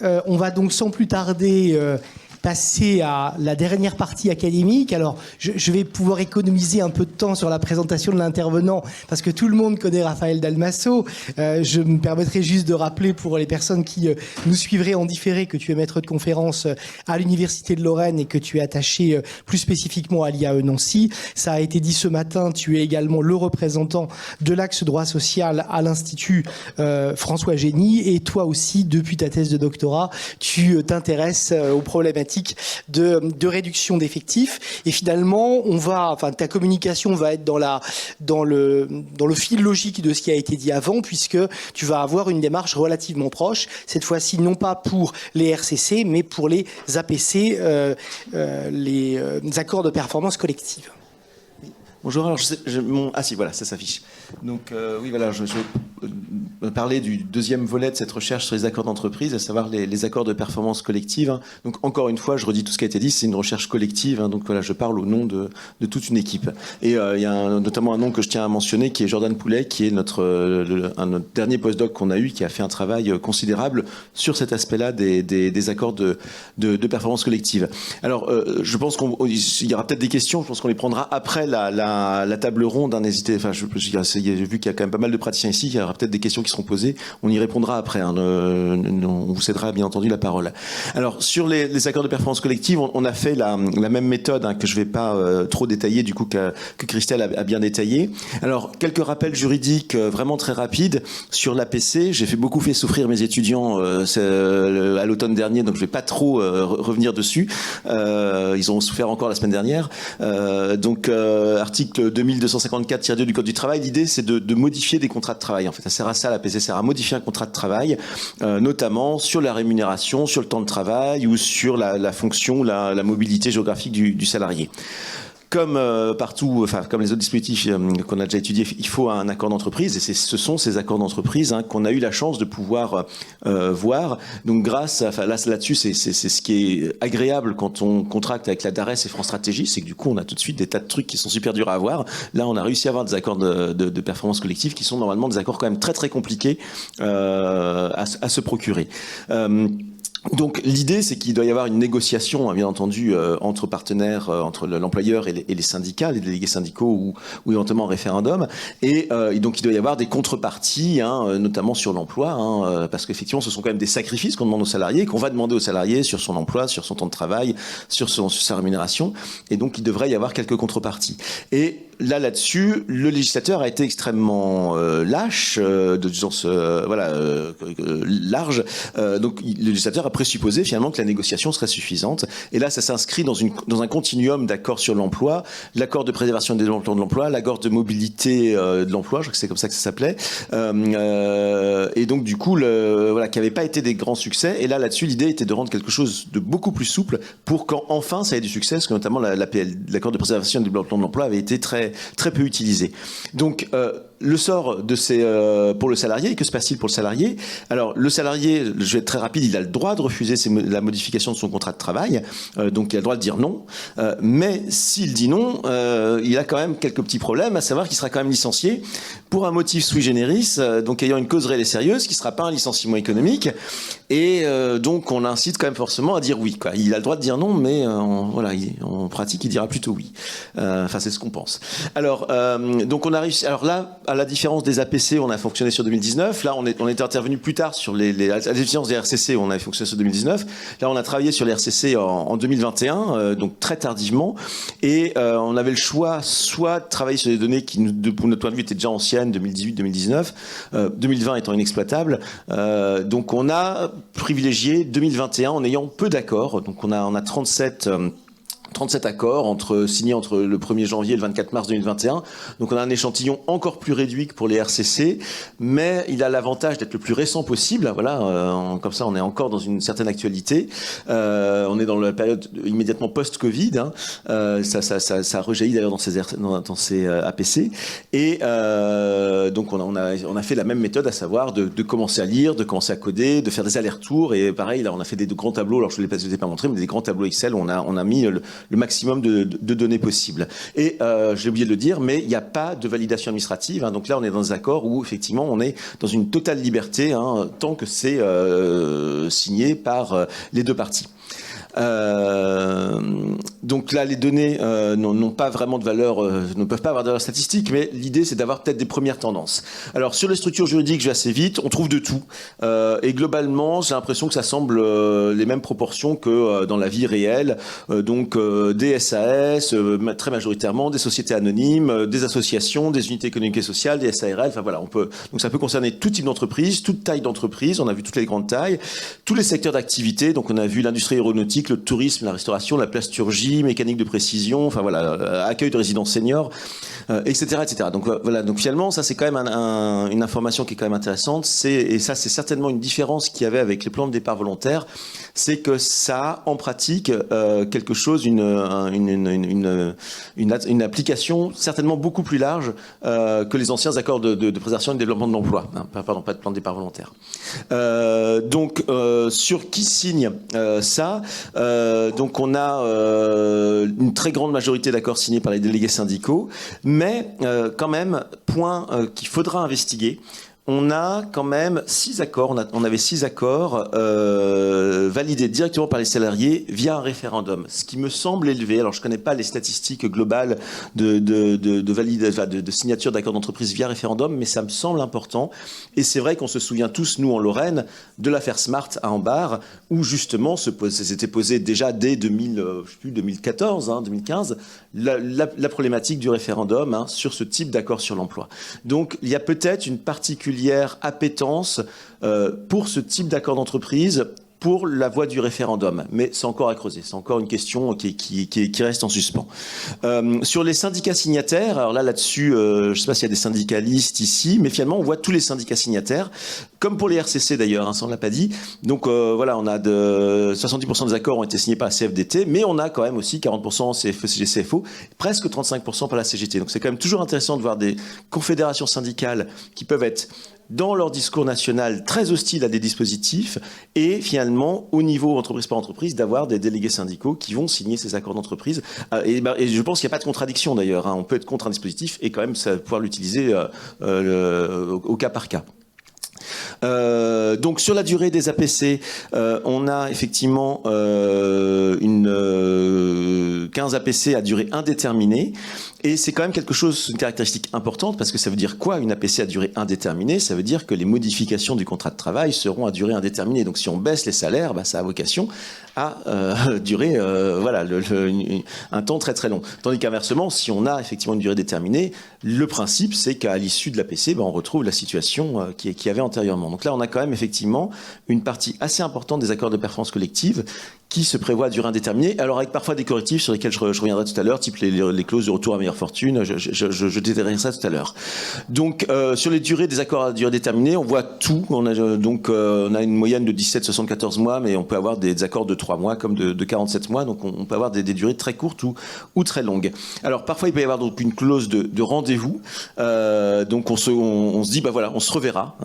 On va donc sans plus tarder passer à la dernière partie académique. Alors, je vais pouvoir économiser un peu de temps sur la présentation de l'intervenant parce que tout le monde connaît Raphaël Dalmasso. Je me permettrai juste de rappeler pour les personnes qui nous suivraient en différé que tu es maître de conférence à l'Université de Lorraine et que tu es attaché plus spécifiquement à l'IAE Nancy. Ça a été dit ce matin, tu es également le représentant de l'axe droit social à l'Institut François Génie, et toi aussi, depuis ta thèse de doctorat, tu t'intéresses aux problématiques de réduction d'effectifs, et finalement ta communication va être dans le fil logique de ce qui a été dit avant, puisque tu vas avoir une démarche relativement proche, cette fois-ci non pas pour les RCC mais pour les APC, les accords de performance collective. Bonjour, alors ah si, voilà, ça s'affiche. Donc oui, voilà, je vais parler du deuxième volet de cette recherche sur les accords d'entreprise, à savoir les accords de performance collective. Donc encore une fois, je redis tout ce qui a été dit, c'est une recherche collective, donc voilà, je parle au nom de toute une équipe. Et il y a notamment un nom que je tiens à mentionner, qui est Jordan Poulet, qui est notre dernier postdoc qu'on a eu, qui a fait un travail considérable sur cet aspect-là des accords de performance collective. Alors, je pense qu'il y aura peut-être des questions, je pense qu'on les prendra après la table ronde, n'hésitez, enfin, j'ai vu qu'il y a quand même pas mal de praticiens ici, il y aura peut-être des questions qui seront posées, on y répondra après, on vous cédera bien entendu la parole. Alors, sur les accords de performance collective, on a fait la même méthode, que je vais pas trop détailler, du coup, que Christelle a bien détaillé. Alors, quelques rappels juridiques vraiment très rapides sur l'APC. J'ai beaucoup fait souffrir mes étudiants à l'automne dernier, donc je vais pas trop revenir dessus. Ils ont souffert encore la semaine dernière. Article 2254-2 du Code du travail, l'idée c'est de modifier des contrats de travail. En fait, ça sert à ça, l'APC sert à modifier un contrat de travail, notamment sur la rémunération, sur le temps de travail ou sur la fonction, la mobilité géographique du salarié. Comme partout, enfin comme les autres dispositifs qu'on a déjà étudiés, il faut un accord d'entreprise, et ce sont ces accords d'entreprise qu'on a eu la chance de pouvoir voir. Donc là-dessus, c'est ce qui est agréable quand on contracte avec la DARES et France Stratégie, c'est que du coup on a tout de suite des tas de trucs qui sont super durs à avoir. Là, on a réussi à avoir des accords de performance collective qui sont normalement des accords quand même très très compliqués à se procurer. Donc l'idée, c'est qu'il doit y avoir une négociation, bien entendu, entre partenaires, entre l'employeur et les syndicats, les délégués syndicaux ou éventuellement un référendum, et donc il doit y avoir des contreparties, notamment sur l'emploi, parce qu'effectivement, ce sont quand même des sacrifices qu'on demande aux salariés, qu'on va demander aux salariés sur son emploi, sur son temps de travail, sur sa rémunération, et donc il devrait y avoir quelques contreparties. Et là-dessus, le législateur a été extrêmement lâche, large. Donc le législateur a présupposé finalement que la négociation serait suffisante. Et là, ça s'inscrit dans un continuum d'accords sur l'emploi, l'accord de préservation des emplois de l'emploi, l'accord de mobilité de l'emploi, je crois que c'est comme ça que ça s'appelait. Et donc du coup, qui n'avait pas été des grands succès. Et là-dessus, l'idée était de rendre quelque chose de beaucoup plus souple pour quand enfin ça ait du succès, parce que notamment l'accord de préservation des emplois de l'emploi avait été très très peu utilisé. Donc le sort pour le salarié, que se passe-t-il pour le salarié? Alors le salarié, je vais être très rapide, il a le droit de refuser la modification de son contrat de travail, donc il a le droit de dire non, mais s'il dit non, il a quand même quelques petits problèmes, à savoir qu'il sera quand même licencié pour un motif sui generis, donc ayant une cause réelle et sérieuse, qui ne sera pas un licenciement économique, et donc on l'incite quand même forcément à dire oui, quoi. Il a le droit de dire non, mais en pratique il dira plutôt oui. Enfin c'est ce qu'on pense. Alors donc on a réussi. Alors là, à la différence des APC, on a fonctionné sur 2019. Là, on est intervenu plus tard sur à la différence des RCC, on avait fonctionné sur 2019. Là, on a travaillé sur les RCC en 2021, donc très tardivement. Et on avait le choix, soit de travailler sur des données qui, pour notre point de vue, étaient déjà anciennes, 2018-2019, 2020 étant inexploitable. Donc, on a privilégié 2021 en ayant peu d'accords. Donc, on a 37 accords signés entre le 1er janvier et le 24 mars 2021. Donc on a un échantillon encore plus réduit que pour les RCC, mais il a l'avantage d'être le plus récent possible. Voilà, comme ça on est encore dans une certaine actualité. On est dans la période immédiatement post-Covid. Ça rejaillit d'ailleurs dans ces APC. Et donc on a fait la même méthode, à savoir de commencer à lire, de commencer à coder, de faire des allers-retours. Et pareil, là on a fait des grands tableaux. Alors je ne les ai pas montrés, mais des grands tableaux Excel où on a mis le maximum de données possibles. Et j'ai oublié de le dire, mais il n'y a pas de validation administrative. Hein, donc là, on est dans un accord où effectivement, on est dans une totale liberté tant que c'est signé par les deux parties. Donc là, les données n'ont pas vraiment de valeur, ne peuvent pas avoir de valeur statistique, mais l'idée, c'est d'avoir peut-être des premières tendances. Alors, sur les structures juridiques, je vais assez vite, on trouve de tout. Et globalement, j'ai l'impression que ça semble les mêmes proportions que dans la vie réelle. Donc, des SAS, très majoritairement, des sociétés anonymes, des associations, des unités économiques et sociales, des SARL. Enfin voilà, donc ça peut concerner tout type d'entreprise, toute taille d'entreprise. On a vu toutes les grandes tailles, tous les secteurs d'activité. Donc, on a vu l'industrie aéronautique, le tourisme, la restauration, la plasturgie, mécanique de précision, enfin voilà, accueil de résidents seniors, etc., etc. Donc voilà, donc finalement, ça c'est quand même une information qui est quand même intéressante. Et ça, c'est certainement une différence qu'il y avait avec les plans de départ volontaires, c'est que ça a en pratique quelque chose, une application certainement beaucoup plus large que les anciens accords de préservation et de développement de l'emploi. Pardon, pas de plan de départ volontaire. Donc sur qui signe ça? Donc on a une très grande majorité d'accords signés par les délégués syndicaux, mais quand même, point qu'il faudra investiguer, on a quand même 6 accords, on avait 6 accords validés directement par les salariés via un référendum, ce qui me semble élevé. Alors je ne connais pas les statistiques globales de signature d'accords d'entreprise via référendum, mais ça me semble important. Et c'est vrai qu'on se souvient tous, nous en Lorraine, de l'affaire Smart à Ambar, où justement s'était posé déjà dès 2014, 2015, la problématique du référendum sur ce type d'accord sur l'emploi. Donc il y a peut-être une particulière appétence pour ce type d'accord d'entreprise pour la voie du référendum. Mais c'est encore à creuser. C'est encore une question qui reste en suspens. Sur les syndicats signataires, alors là-dessus, je ne sais pas s'il y a des syndicalistes ici, mais finalement, on voit tous les syndicats signataires, comme pour les RCC d'ailleurs, ça on ne l'a pas dit. Donc voilà, on a 70% des accords ont été signés par la CFDT, mais on a quand même aussi 40% CFE, CG, CFO, presque 35% par la CGT. Donc c'est quand même toujours intéressant de voir des confédérations syndicales qui peuvent être dans leur discours national très hostile à des dispositifs et finalement au niveau entreprise par entreprise d'avoir des délégués syndicaux qui vont signer ces accords d'entreprise et je pense qu'il n'y a pas de contradiction d'ailleurs, on peut être contre un dispositif et quand même pouvoir l'utiliser au cas par cas. Donc sur la durée des APC, on a effectivement 15 APC à durée indéterminée. Et c'est quand même quelque chose, une caractéristique importante, parce que ça veut dire quoi, une APC à durée indéterminée? Ça veut dire que les modifications du contrat de travail seront à durée indéterminée. Donc si on baisse les salaires, ça a vocation à durer un temps très très long. Tandis qu'inversement, si on a effectivement une durée déterminée, le principe c'est qu'à l'issue de l'APC, on retrouve la situation qu'il y avait antérieurement. Donc là, on a quand même effectivement une partie assez importante des accords de performance collective qui se prévoit à durée indéterminée, alors avec parfois des correctifs sur lesquels je reviendrai tout à l'heure, type les clauses de retour à meilleure fortune, je détaillerai ça tout à l'heure. Donc sur les durées des accords à durée déterminée, on voit tout, on a une moyenne de 17-74 mois, mais on peut avoir des accords de 3 mois comme de 47 mois, donc on peut avoir des durées très courtes ou très longues. Alors parfois il peut y avoir donc une clause de rendez-vous, donc on se dit on se reverra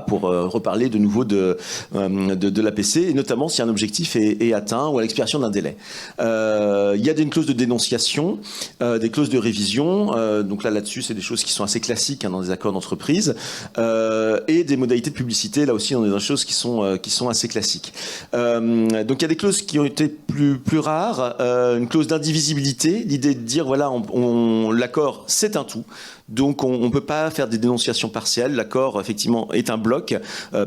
pour reparler de nouveau de l'APC, et notamment si un objectif est atteint ou à l'expiration d'un délai. Il y a une clause de dénonciation, des clauses de révision, donc là-dessus c'est des choses qui sont assez classiques dans des accords d'entreprise, et des modalités de publicité, là aussi on est dans des choses qui sont assez classiques. Donc il y a des clauses qui ont été plus rares, une clause d'indivisibilité, l'idée de dire l'accord c'est un tout. Donc on ne peut pas faire des dénonciations partielles. L'accord effectivement est un bloc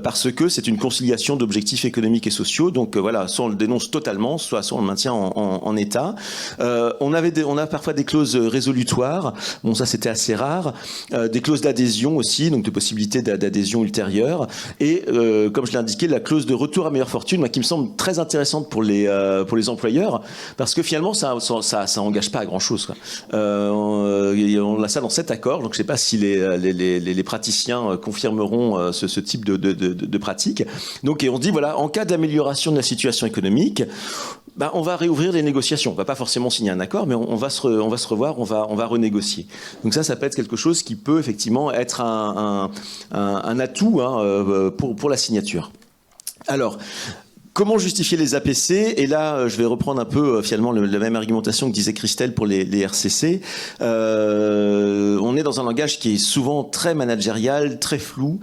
parce que c'est une conciliation d'objectifs économiques et sociaux. Donc soit on le dénonce totalement, soit on le maintient en état. On a parfois des clauses résolutoires. Bon, ça c'était assez rare. Des clauses d'adhésion aussi, donc de possibilités d'adhésion ultérieure. Et comme je l'ai indiqué, la clause de retour à meilleure fortune, qui me semble très intéressante pour les employeurs, parce que finalement ça engage pas à grand chose. On a ça dans cet accord. Donc je ne sais pas si les praticiens confirmeront ce type de pratique. Donc et on dit en cas d'amélioration de la situation économique, on va réouvrir les négociations. On va pas forcément signer un accord, mais on va se revoir, on va renégocier. Donc ça peut être quelque chose qui peut effectivement être un atout pour la signature. Alors Comment justifier les APC? Et là, je vais reprendre un peu finalement la même argumentation que disait Christelle pour les RCC. On est dans un langage qui est souvent très managérial, très flou,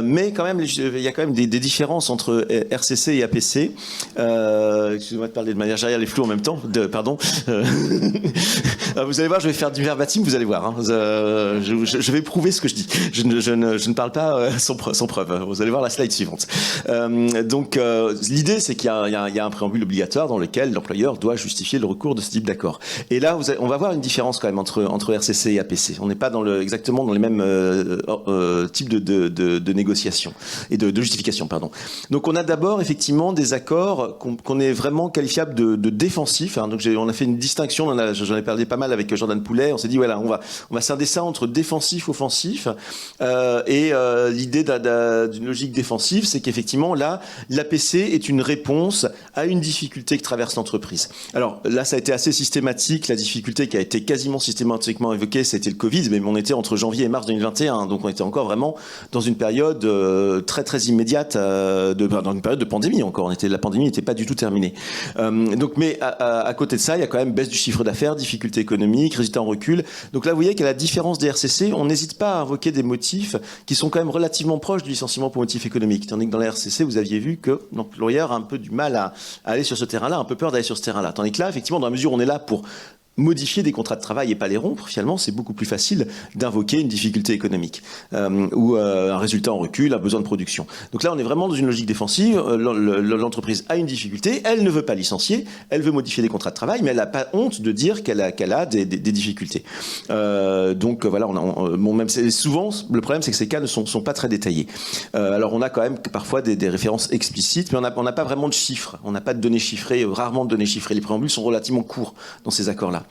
mais quand même, il y a quand même des différences entre RCC et APC. Excusez-moi de parler de managérial et flou en même temps. Pardon. Vous allez voir, je vais faire du verbatim, vous allez voir. Hein. Je vais prouver ce que je dis. Je ne parle pas sans preuve. Vous allez voir la slide suivante. Donc, l'idée, c'est qu'il y a un préambule obligatoire dans lequel l'employeur doit justifier le recours de ce type d'accord. Et là, on va voir une différence quand même entre RCC et APC. On n'est pas exactement dans les mêmes types de négociations et de justification, pardon. Donc, on a d'abord effectivement des accords qu'on est vraiment qualifiables de défensifs. Hein. Donc, on a fait une distinction. J'en ai parlé pas mal avec Jordan Poulet. On s'est dit voilà, on va scinder ça entre défensif, offensif. Et l'idée d'une logique défensive, c'est qu'effectivement là, l'APC est une réponse à une difficulté que traverse l'entreprise. Alors là, ça a été assez systématique. La difficulté qui a été quasiment systématiquement évoquée, c'était le Covid, mais on était entre janvier et mars 2021, donc on était encore vraiment dans une période très très immédiate, dans une période de pandémie encore. La pandémie n'était pas du tout terminée. Mais à côté de ça, il y a quand même baisse du chiffre d'affaires, difficultés économiques, résultats en recul. Donc là, vous voyez qu'à la différence des RCC, on n'hésite pas à invoquer des motifs qui sont quand même relativement proches du licenciement pour motif économique. Tandis que dans la RCC, vous aviez vu que l'employeur a un peu du mal à aller sur ce terrain-là, un peu peur d'aller sur ce terrain-là. Tandis que là, effectivement, dans la mesure où on est là pour modifier des contrats de travail et pas les rompre, finalement, c'est beaucoup plus facile d'invoquer une difficulté économique ou un résultat en recul, un besoin de production. Donc là, on est vraiment dans une logique défensive. L'entreprise a une difficulté, elle ne veut pas licencier, elle veut modifier des contrats de travail, mais elle n'a pas honte de dire qu'elle a des difficultés. Donc voilà, même souvent, le problème, c'est que ces cas ne sont pas très détaillés. Alors on a quand même parfois des références explicites, mais on n'a pas vraiment de chiffres, on n'a pas de données chiffrées, rarement de données chiffrées. Les préambules sont relativement courts dans ces accords-là.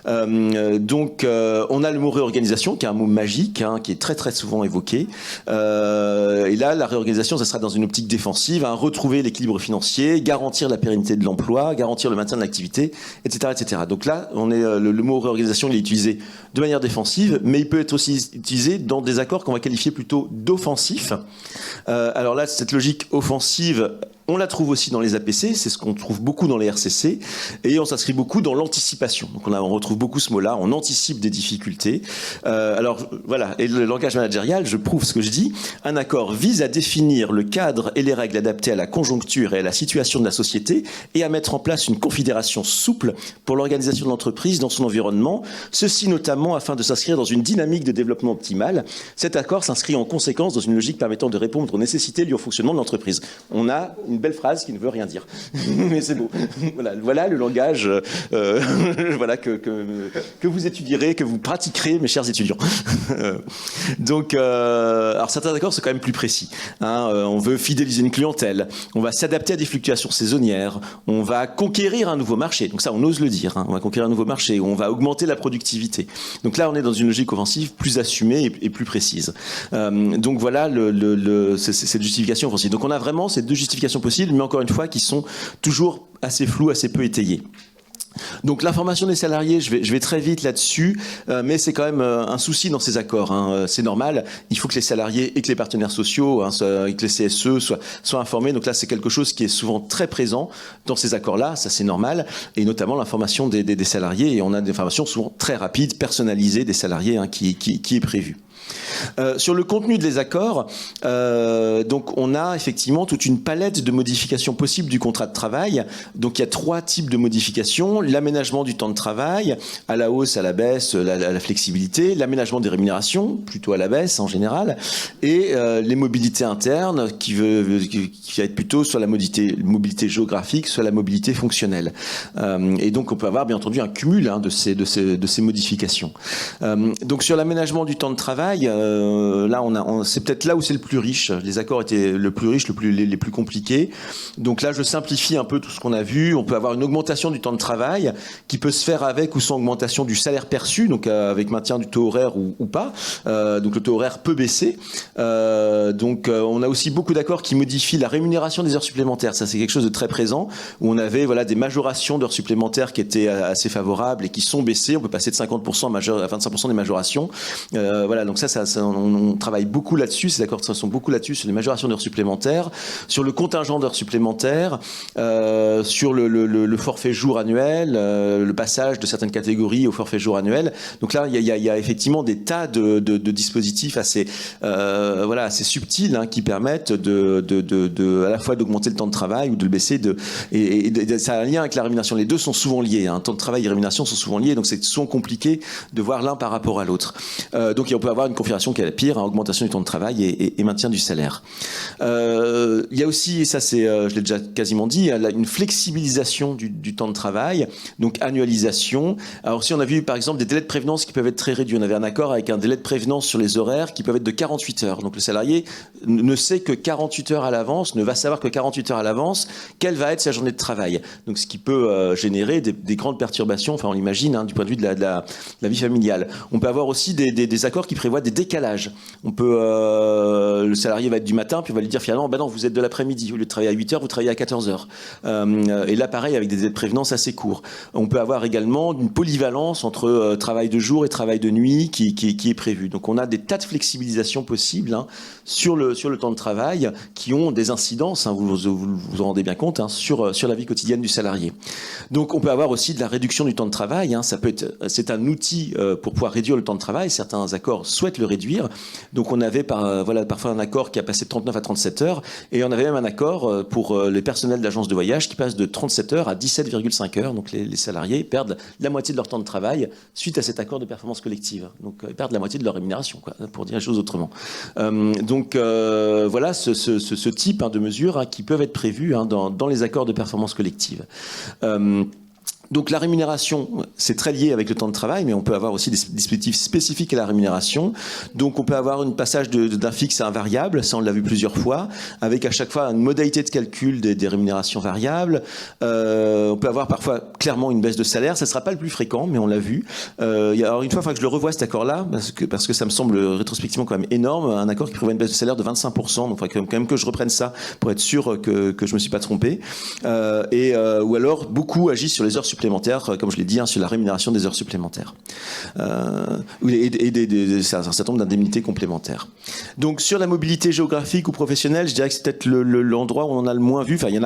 Donc on a le mot réorganisation qui est un mot magique, hein, qui est très très souvent évoqué, et là la réorganisation, ça sera dans une optique défensive, hein, retrouver l'équilibre financier, garantir la pérennité de l'emploi, garantir le maintien de l'activité, etc., etc. Donc là on est le mot réorganisation, il est utilisé de manière défensive, mais il peut être aussi utilisé dans des accords qu'on va qualifier plutôt d'offensifs. Alors là, cette logique offensive, on la trouve aussi dans les APC, c'est ce qu'on trouve beaucoup dans les RCC, et on s'inscrit beaucoup dans l'anticipation. Donc on retrouve beaucoup ce mot-là, on anticipe des difficultés. Alors voilà, et le langage managérial, je prouve ce que je dis. Un accord vise à définir le cadre et les règles adaptées à la conjoncture et à la situation de la société, et à mettre en place une configuration souple pour l'organisation de l'entreprise dans son environnement, ceci notamment afin de s'inscrire dans une dynamique de développement optimale. Cet accord s'inscrit en conséquence dans une logique permettant de répondre aux nécessités liées au fonctionnement de l'entreprise. On a une belle phrase qui ne veut rien dire, mais c'est beau. Voilà le langage voilà, que vous étudierez, que vous pratiquerez, mes chers étudiants. Donc, alors certains accords sont quand même plus précis. Hein, on veut fidéliser une clientèle, on va s'adapter à des fluctuations saisonnières, on va conquérir un nouveau marché. Donc ça, on ose le dire. Hein, on va conquérir un nouveau marché, on va augmenter la productivité. Donc là, on est dans une logique offensive plus assumée et plus précise. Donc voilà cette justification offensive. Donc on a vraiment ces deux justifications possibles, mais encore une fois, qui sont toujours assez floues, assez peu étayées. Donc l'information des salariés, je vais très vite là-dessus, mais c'est quand même un souci dans ces accords. Hein. C'est normal, il faut que les salariés et que les partenaires sociaux, hein, et que les CSE soient informés. Donc là, c'est quelque chose qui est souvent très présent dans ces accords-là, ça c'est normal, et notamment l'information des salariés. Et on a des informations souvent très rapides, personnalisées des salariés, hein, qui est prévue. Sur le contenu des accords, donc on a effectivement toute une palette de modifications possibles du contrat de travail. Donc il y a 3 types de modifications: l'aménagement du temps de travail, à la hausse, à la baisse, la flexibilité, l'aménagement des rémunérations, plutôt à la baisse en général, et les mobilités internes qui va être plutôt soit la mobilité géographique, soit la mobilité fonctionnelle. Et donc on peut avoir bien entendu un cumul, hein, de ces modifications. Donc sur l'aménagement du temps de travail, là c'est peut-être là où c'est le plus riche. Les accords étaient le plus riches, les plus compliqués. Donc là je simplifie un peu tout ce qu'on a vu. On peut avoir une augmentation du temps de travail qui peut se faire avec ou sans augmentation du salaire perçu, donc avec maintien du taux horaire ou pas. Donc le taux horaire peut baisser. Donc on a aussi beaucoup d'accords qui modifient la rémunération des heures supplémentaires. Ça c'est quelque chose de très présent, où on avait des majorations d'heures supplémentaires qui étaient assez favorables et qui sont baissées. On peut passer de 50% à 25% des majorations. Voilà, donc donc on travaille beaucoup là-dessus, ces accords sont beaucoup là-dessus, sur les majorations d'heures supplémentaires, sur le contingent d'heures supplémentaires, sur le forfait jour annuel, le passage de certaines catégories au forfait jour annuel. Donc là, il y a effectivement des tas de dispositifs assez subtils, hein, qui permettent à la fois d'augmenter le temps de travail ou de le baisser. Et ça a un lien avec la rémunération. Les deux sont souvent liés. Hein. Temps de travail et rémunération sont souvent liés, donc c'est souvent compliqué de voir l'un par rapport à l'autre. Donc on peut avoir une configuration qui est la pire, hein, augmentation du temps de travail et maintien du salaire. Il y a aussi, et ça je l'ai déjà quasiment dit, une flexibilisation du temps de travail, donc annualisation. Alors si on a vu par exemple des délais de prévenance qui peuvent être très réduits, on avait un accord avec un délai de prévenance sur les horaires qui peuvent être de 48 heures. Donc le salarié ne sait que 48 heures à l'avance, ne va savoir que 48 heures à l'avance quelle va être sa journée de travail. Donc ce qui peut générer des grandes perturbations, enfin on l'imagine, hein, du point de vue de la vie familiale. On peut avoir aussi des accords qui prévoient des décalages. On peut, le salarié va être du matin, puis on va lui dire finalement, non, vous êtes de l'après-midi. Au lieu de travailler à 8 heures, vous travaillez à 14 heures. Et là, pareil, avec des délais de prévenance assez courts. On peut avoir également une polyvalence entre travail de jour et travail de nuit qui est prévue. Donc on a des tas de flexibilisations possibles, hein, sur le temps de travail qui ont des incidences, hein, vous en rendez bien compte, hein, sur la vie quotidienne du salarié. Donc on peut avoir aussi de la réduction du temps de travail, hein, c'est un outil pour pouvoir réduire le temps de travail. Certains accords souhaitent le réduire. Donc on avait parfois un accord qui a passé de 39 à 37 heures, et on avait même un accord pour les personnels d'agence de voyage qui passe de 37 heures à 17,5 heures. Donc les salariés perdent la moitié de leur temps de travail suite à cet accord de performance collective. Donc ils perdent la moitié de leur rémunération, quoi, pour dire les choses autrement. Donc voilà ce type, hein, de mesures, hein, qui peuvent être prévues, hein, dans les accords de performance collective. Donc la rémunération, c'est très lié avec le temps de travail, mais on peut avoir aussi des dispositifs spécifiques à la rémunération. Donc on peut avoir un passage d'un fixe à un variable, ça on l'a vu plusieurs fois, avec à chaque fois une modalité de calcul des rémunérations variables. On peut avoir parfois clairement une baisse de salaire, ça ne sera pas le plus fréquent, mais on l'a vu. Alors une fois, il faudra que je le revoie cet accord-là, parce que ça me semble rétrospectivement quand même énorme, un accord qui prévoit une baisse de salaire de 25%, donc il faudrait quand même que je reprenne ça pour être sûr que je ne me suis pas trompé. Ou alors beaucoup agissent sur les heures supplémentaires, comme je l'ai dit, hein, sur la rémunération des heures supplémentaires. Et un certain nombre d'indemnités complémentaires. Donc sur la mobilité géographique ou professionnelle, je dirais que c'est peut-être l'endroit où on en a le moins vu. Enfin, il y en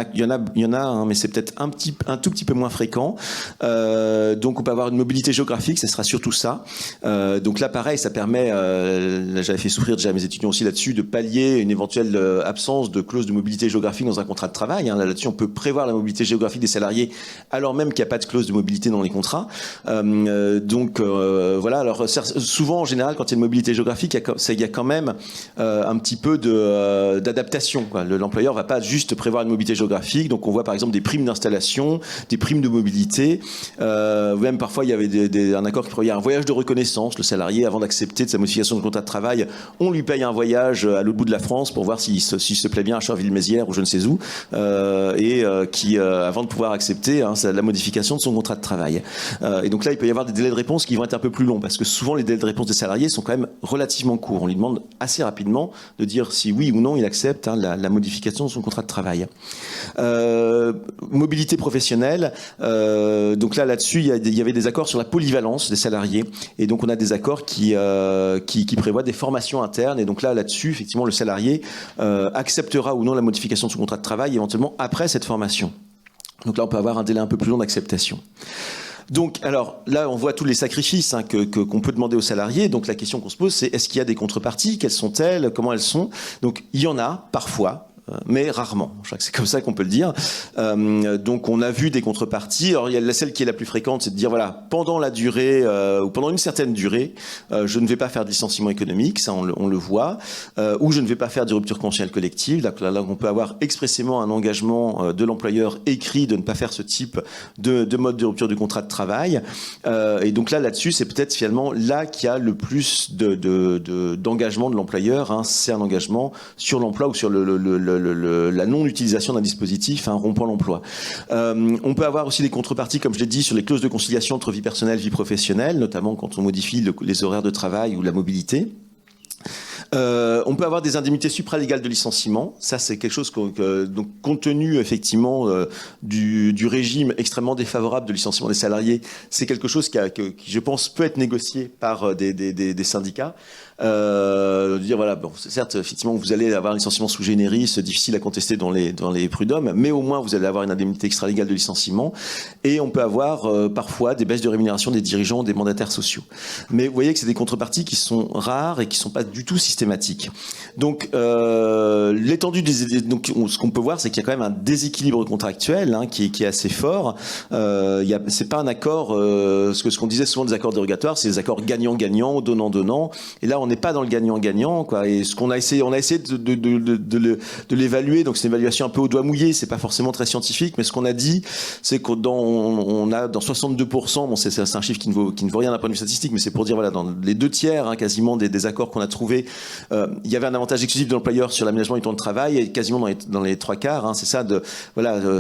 a, hein, mais c'est peut-être un tout petit peu moins fréquent. Donc on peut avoir une mobilité géographique, ça sera surtout ça. Donc là, pareil, ça permet, j'avais fait souffrir déjà mes étudiants aussi là-dessus, de pallier une éventuelle absence de clause de mobilité géographique dans un contrat de travail. Hein. Là-dessus, on peut prévoir la mobilité géographique des salariés alors même qu'il n'y a pas de clause de mobilité dans les contrats. Voilà. Alors souvent, en général, quand il y a une mobilité géographique, il y a quand même un petit peu d'adaptation. L'employeur ne va pas juste prévoir une mobilité géographique. Donc on voit par exemple des primes d'installation, des primes de mobilité. Même parfois, il y avait un accord qui prévoyait un voyage de reconnaissance. Le salarié, avant d'accepter de sa modification de contrat de travail, on lui paye un voyage à l'autre bout de la France pour voir s'il se plaît bien à Charleville-Mézières ou je ne sais où, avant de pouvoir accepter, hein, la modification de son contrat de travail. Et donc là, il peut y avoir des délais de réponse qui vont être un peu plus longs, parce que souvent les délais de réponse des salariés sont quand même relativement courts. On lui demande assez rapidement de dire si oui ou non il accepte, hein, la modification de son contrat de travail. Mobilité professionnelle. Donc là-dessus, il y avait des accords sur la polyvalence des salariés. Et donc on a des accords qui prévoient des formations internes. Et donc là-dessus, effectivement, le salarié acceptera ou non la modification de son contrat de travail, éventuellement après cette formation. Donc là, on peut avoir un délai un peu plus long d'acceptation. Donc, alors là, on voit tous les sacrifices, hein, qu'on peut demander aux salariés. Donc la question qu'on se pose, c'est est-ce qu'il y a des contreparties? Quelles sont-elles? Comment elles sont? Donc il y en a parfois, mais rarement. Je crois que c'est comme ça qu'on peut le dire. Donc on a vu des contreparties. Alors il y a celle qui est la plus fréquente, c'est de dire voilà, pendant la durée ou pendant une certaine durée, je ne vais pas faire de licenciement économique, ça on le voit, ou je ne vais pas faire de rupture conventionnelle collective. Là on peut avoir expressément un engagement de l'employeur écrit de ne pas faire ce type de mode de rupture du contrat de travail. Et donc là-dessus, c'est peut-être finalement là qu'il y a le plus d'engagement de l'employeur. Hein. C'est un engagement sur l'emploi ou sur la non-utilisation d'un dispositif, hein, rompant l'emploi. On peut avoir aussi des contreparties, comme je l'ai dit, sur les clauses de conciliation entre vie personnelle et vie professionnelle, notamment quand on modifie les horaires de travail ou la mobilité. On peut avoir des indemnités supralégales de licenciement. Ça, c'est quelque chose donc, compte tenu effectivement du régime extrêmement défavorable de licenciement des salariés, c'est quelque chose qui, je pense, peut être négocié par des syndicats. Dire voilà, bon, certes, effectivement, vous allez avoir un licenciement sous generis, difficile à contester dans les prud'hommes, mais au moins vous allez avoir une indemnité extra-légale de licenciement, et on peut avoir parfois des baisses de rémunération des dirigeants, des mandataires sociaux. Mais vous voyez que c'est des contreparties qui sont rares et qui sont pas du tout systématiques. Donc l'étendue donc ce qu'on peut voir, c'est qu'il y a quand même un déséquilibre contractuel qui est assez fort. C'est pas un accord, ce qu'on disait souvent des accords dérogatoires, c'est des accords gagnant-gagnant, donnant-donnant. Et là, on n'est pas dans le gagnant-gagnant, quoi. Et ce qu'on a essayé, on a essayé de l'évaluer. Donc c'est une évaluation un peu au doigt mouillé. C'est pas forcément très scientifique, mais ce qu'on a dit, c'est qu'on a dans 62%, bon, c'est un chiffre qui ne vaut rien d'un point de vue statistique, mais c'est pour dire voilà, dans les 2/3 quasiment des accords qu'on a trouvés, il y avait un avantage exclusif de l'employeur sur l'aménagement du temps de travail, et quasiment dans les 3/4, c'est ça.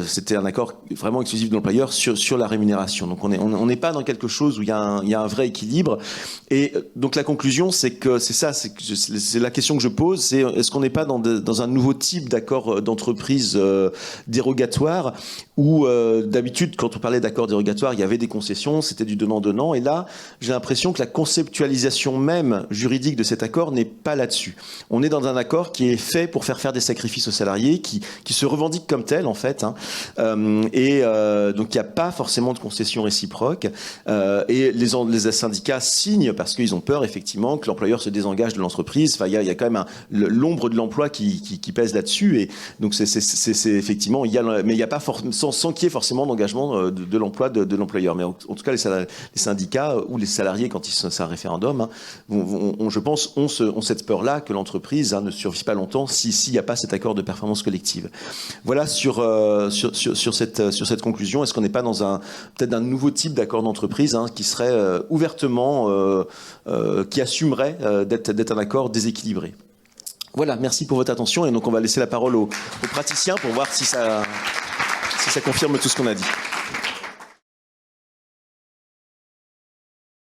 C'était un accord vraiment exclusif de l'employeur sur la rémunération. Donc on n'est pas dans quelque chose où il y a un vrai équilibre. Et donc la conclusion, c'est que c'est la question que je pose, c'est est-ce qu'on n'est pas dans un nouveau type d'accord d'entreprise dérogatoire où d'habitude, quand on parlait d'accord dérogatoire, il y avait des concessions, c'était du donnant-donnant, et là, j'ai l'impression que la conceptualisation même juridique de cet accord n'est pas là-dessus. On est dans un accord qui est fait pour faire des sacrifices aux salariés, qui se revendique comme tel, en fait, donc il n'y a pas forcément de concession réciproque, et les syndicats signent parce qu'ils ont peur, effectivement, que l'employeur se désengage de l'entreprise. Enfin, il y a quand même l'ombre de l'emploi qui pèse là-dessus, et donc c'est effectivement, mais il n'y a pas sans qu'il y ait forcément d'engagement de l'emploi de l'employeur. Mais en tout cas, les syndicats ou les salariés, quand c'est un référendum, je pense, ont cette peur-là que l'entreprise ne survive pas longtemps s'il n'y a pas cet accord de performance collective. Voilà sur cette conclusion. Est-ce qu'on n'est pas dans peut-être un nouveau type d'accord d'entreprise qui serait ouvertement, qui assumerait d'être un accord déséquilibré? Voilà, merci pour votre attention, et donc on va laisser la parole aux praticiens pour voir si ça confirme tout ce qu'on a dit.